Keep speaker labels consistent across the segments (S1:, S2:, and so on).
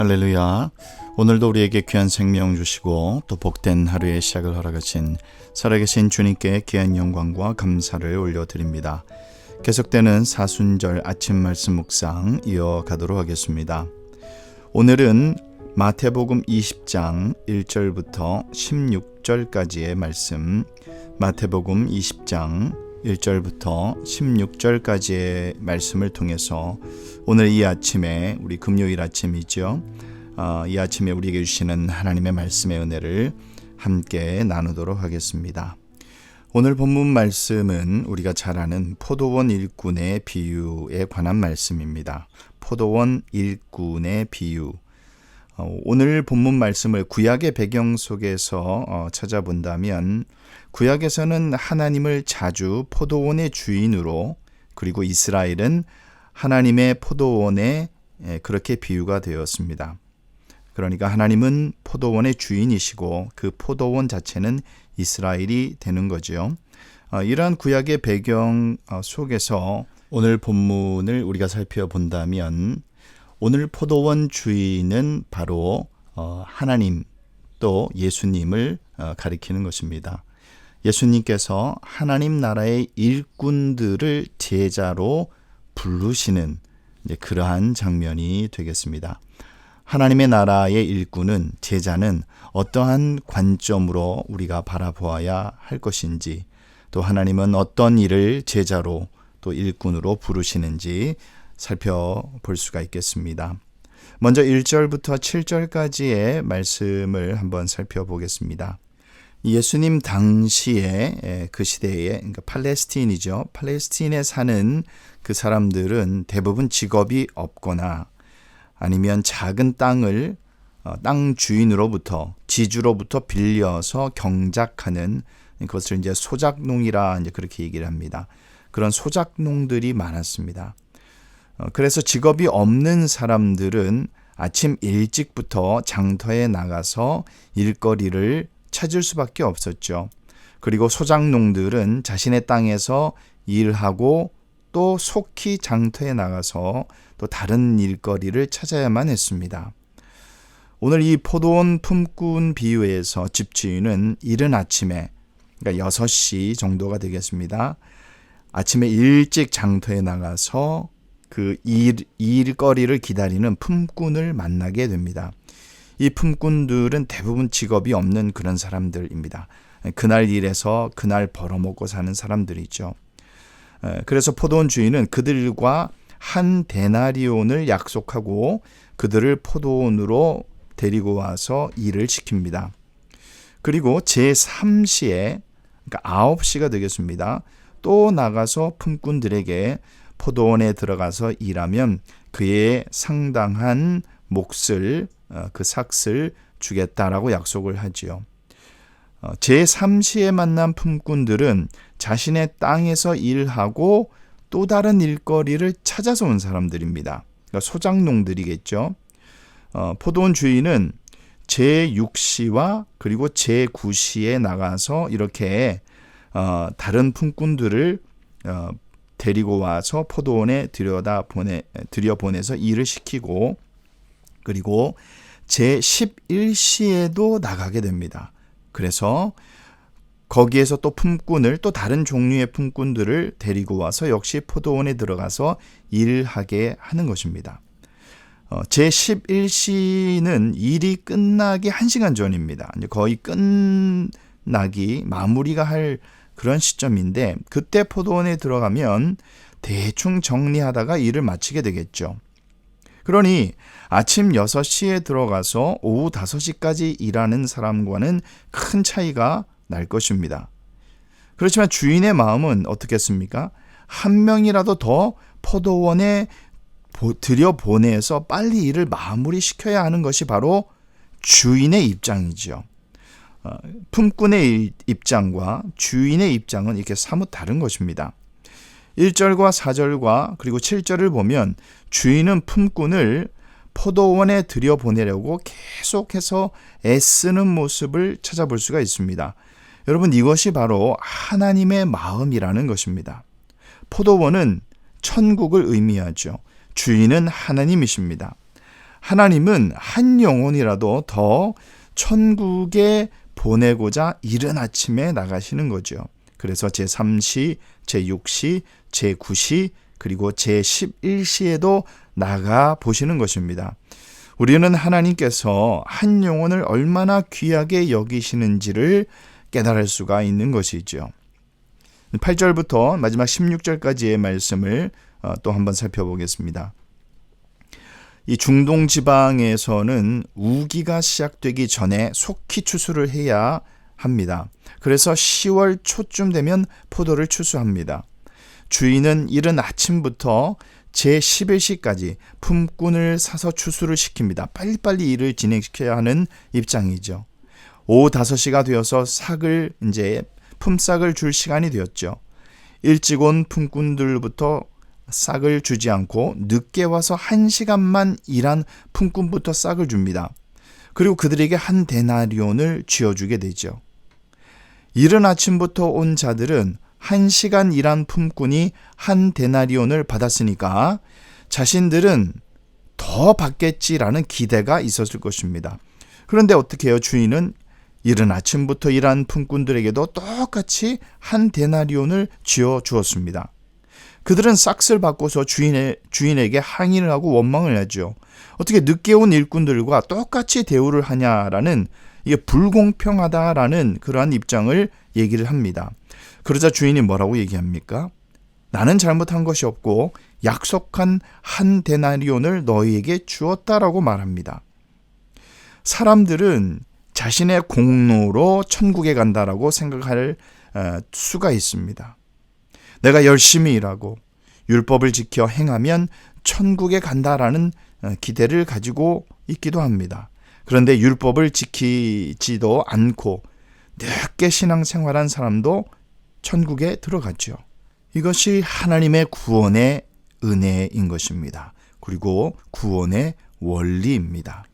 S1: 할렐루야. 오늘도 우리에게 귀한 생명 주시고 또 복된 하루의 시작을 허락하신 살아계신 주님께 귀한 영광과 감사를 올려드립니다. 계속되는 사순절 아침 말씀 묵상 이어가도록 하겠습니다. 오늘은 마태복음 20장 1절부터 16절까지의 말씀, 마태복음 20장 1절부터 16절까지의 말씀을 통해서 오늘 이 아침에, 우리 금요일 아침이죠. 이 아침에 우리에게 주시는 하나님의 말씀의 은혜를 함께 나누도록 하겠습니다. 오늘 본문 말씀은 우리가 잘 아는 포도원 일꾼의 비유에 관한 말씀입니다. 포도원 일꾼의 비유. 오늘 본문 말씀을 구약의 배경 속에서 찾아본다면 구약에서는 하나님을 자주 포도원의 주인으로, 그리고 이스라엘은 하나님의 포도원에 그렇게 비유가 되었습니다. 그러니까 하나님은 포도원의 주인이시고 그 포도원 자체는 이스라엘이 되는 거죠. 이러한 구약의 배경 속에서 오늘 본문을 우리가 살펴본다면 오늘 포도원 주인은 바로 하나님 또 예수님을 가리키는 것입니다. 예수님께서 하나님 나라의 일꾼들을 제자로 부르시는 그러한 장면이 되겠습니다. 하나님의 나라의 일꾼은, 제자는 어떠한 관점으로 우리가 바라보아야 할 것인지, 또 하나님은 어떤 일을 제자로 또 일꾼으로 부르시는지 살펴볼 수가 있겠습니다. 먼저 1절부터 7절까지의 말씀을 한번 살펴보겠습니다. 예수님 당시에 그 시대에, 그러니까 팔레스틴이죠. 팔레스틴에 사는 그 사람들은 대부분 직업이 없거나 아니면 작은 땅을 땅 주인으로부터, 지주로부터 빌려서 경작하는, 그것을 이제 소작농이라 이제 그렇게 얘기를 합니다. 그런 소작농들이 많았습니다. 그래서 직업이 없는 사람들은 아침 일찍부터 장터에 나가서 일거리를 찾을 수밖에 없었죠. 그리고 소작농들은 자신의 땅에서 일하고 또 속히 장터에 나가서 또 다른 일거리를 찾아야만 했습니다. 오늘 이 포도원 품꾼 비유에서 집주인은 이른 아침에, 그러니까 6시 정도가 되겠습니다. 아침에 일찍 장터에 나가서 그 일거리를 기다리는 품꾼을 만나게 됩니다. 이 품꾼들은 대부분 직업이 없는 그런 사람들입니다. 그날 일해서 그날 벌어먹고 사는 사람들이죠. 그래서 포도원 주인은 그들과 한 데나리온을 약속하고 그들을 포도원으로 데리고 와서 일을 시킵니다. 그리고 제3시에, 그러니까 9시가 되겠습니다. 또 나가서 품꾼들에게 포도원에 들어가서 일하면 그의 상당한 몫을, 그 삭을 주겠다라고 약속을 하지요. 제3시에 만난 품꾼들은 자신의 땅에서 일하고 또 다른 일거리를 찾아서 온 사람들입니다. 그러니까 소작농들이겠죠. 포도원 주인은 제6시와 그리고 제9시에 나가서 이렇게 다른 품꾼들을 데리고 와서 포도원에 들여보내서 일을 시키고, 그리고 제11시에도 나가게 됩니다. 그래서 거기에서 또 품꾼을, 또 다른 종류의 품꾼들을 데리고 와서 역시 포도원에 들어가서 일하게 하는 것입니다. 제11시는 일이 끝나기 1시간 전입니다. 거의 마무리가 할 그런 시점인데, 그때 포도원에 들어가면 대충 정리하다가 일을 마치게 되겠죠. 그러니 아침 6시에 들어가서 오후 5시까지 일하는 사람과는 큰 차이가 날 것입니다. 그렇지만 주인의 마음은 어떻겠습니까? 한 명이라도 더 포도원에 들여보내서 빨리 일을 마무리시켜야 하는 것이 바로 주인의 입장이죠. 품꾼의 입장과 주인의 입장은 이렇게 사뭇 다른 것입니다. 1절과 4절과 그리고 7절을 보면 주인은 품꾼을 포도원에 들여보내려고 계속해서 애쓰는 모습을 찾아볼 수가 있습니다. 여러분, 이것이 바로 하나님의 마음이라는 것입니다. 포도원은 천국을 의미하죠. 주인은 하나님이십니다. 하나님은 한 영혼이라도 더 천국에 보내고자 이른 아침에 나가시는 거죠. 그래서 제3시, 제6시, 제9시, 그리고 제11시에도 나가 보시는 것입니다. 우리는 하나님께서 한 영혼을 얼마나 귀하게 여기시는지를 깨달을 수가 있는 것이죠. 8절부터 마지막 16절까지의 말씀을 또 한번 살펴보겠습니다. 이 중동 지방에서는 우기가 시작되기 전에 속히 추수를 해야 합니다. 그래서 10월 초쯤 되면 포도를 추수합니다. 주인은 이른 아침부터 제11시까지 품꾼을 사서 추수를 시킵니다. 빨리빨리 일을 진행시켜야 하는 입장이죠. 오후 5시가 되어서 품삯을 줄 시간이 되었죠. 일찍 온 품꾼들부터 싹을 주지 않고 늦게 와서 1시간만 일한 품꾼부터 싹을 줍니다. 그리고 그들에게 한 데나리온을 쥐어주게 되죠. 이른 아침부터 온 자들은 1시간 일한 품꾼이 한 데나리온을 받았으니까 자신들은 더 받겠지라는 기대가 있었을 것입니다. 그런데 어떻게 해요? 주인은 이른 아침부터 일한 품꾼들에게도 똑같이 한 데나리온을 쥐어 주었습니다. 그들은 싹을 받고서 주인에게 항의를 하고 원망을 하죠. 어떻게 늦게 온 일꾼들과 똑같이 대우를 하냐라는, 이게 불공평하다라는 그러한 입장을 얘기를 합니다. 그러자 주인이 뭐라고 얘기합니까? 나는 잘못한 것이 없고 약속한 한 데나리온을 너희에게 주었다라고 말합니다. 사람들은 자신의 공로로 천국에 간다라고 생각할 수가 있습니다. 내가 열심히 일하고 율법을 지켜 행하면 천국에 간다라는 기대를 가지고 있기도 합니다. 그런데 율법을 지키지도 않고 늦게 신앙생활한 사람도 천국에 들어갔죠. 이것이 하나님의 구원의 은혜인 것입니다. 그리고 구원의 원리입니다.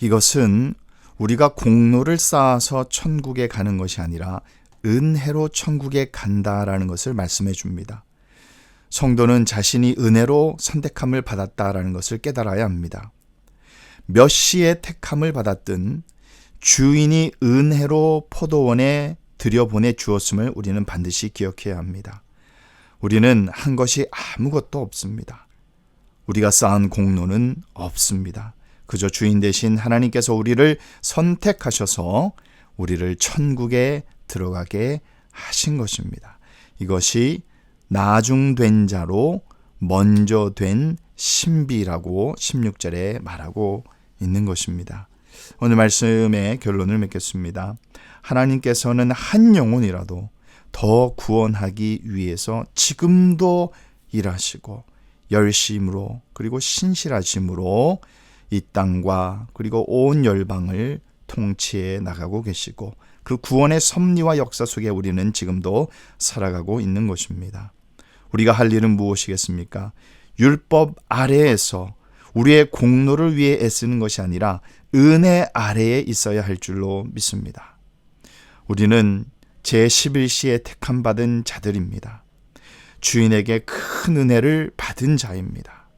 S1: 이것은 우리가 공로를 쌓아서 천국에 가는 것이 아니라 은혜로 천국에 간다라는 것을 말씀해 줍니다. 성도는 자신이 은혜로 선택함을 받았다라는 것을 깨달아야 합니다. 몇 시에 택함을 받았든 주인이 은혜로 포도원에 들여보내 주었음을 우리는 반드시 기억해야 합니다. 우리는 한 것이 아무것도 없습니다. 우리가 쌓은 공로는 없습니다. 그저 주인 되신 하나님께서 우리를 선택하셔서 우리를 천국에 들어가게 하신 것입니다. 이것이 나중된 자로 먼저 된 신비라고 16절에 말하고 있는 것입니다. 오늘 말씀의 결론을 맺겠습니다. 하나님께서는 한 영혼이라도 더 구원하기 위해서 지금도 일하시고 열심으로 그리고 신실하심으로 이 땅과 그리고 온 열방을 통치해 나가고 계시고 그 구원의 섭리와 역사 속에 우리는 지금도 살아가고 있는 것입니다. 우리가 할 일은 무엇이겠습니까? 율법 아래에서 우리의 공로를 위해 애쓰는 것이 아니라 은혜 아래에 있어야 할 줄로 믿습니다. 우리는 제11시에 택함받은 자들입니다. 주인에게 큰 은혜를 받은 자입니다.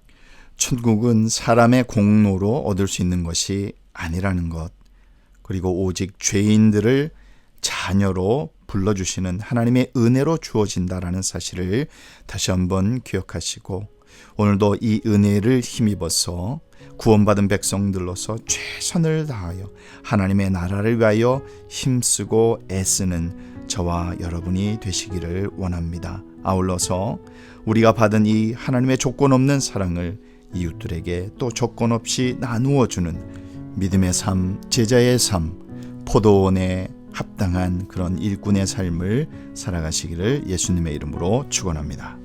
S1: 천국은 사람의 공로로 얻을 수 있는 것이 아니라는 것, 그리고 오직 죄인들을 자녀로 불러주시는 하나님의 은혜로 주어진다라는 사실을 다시 한번 기억하시고 오늘도 이 은혜를 힘입어서 구원받은 백성들로서 최선을 다하여 하나님의 나라를 위하여 힘쓰고 애쓰는 저와 여러분이 되시기를 원합니다. 아울러서 우리가 받은 이 하나님의 조건 없는 사랑을 이웃들에게 또 조건 없이 나누어 주는 믿음의 삶, 제자의 삶, 포도원에 합당한 그런 일꾼의 삶을 살아가시기를 예수님의 이름으로 축원합니다.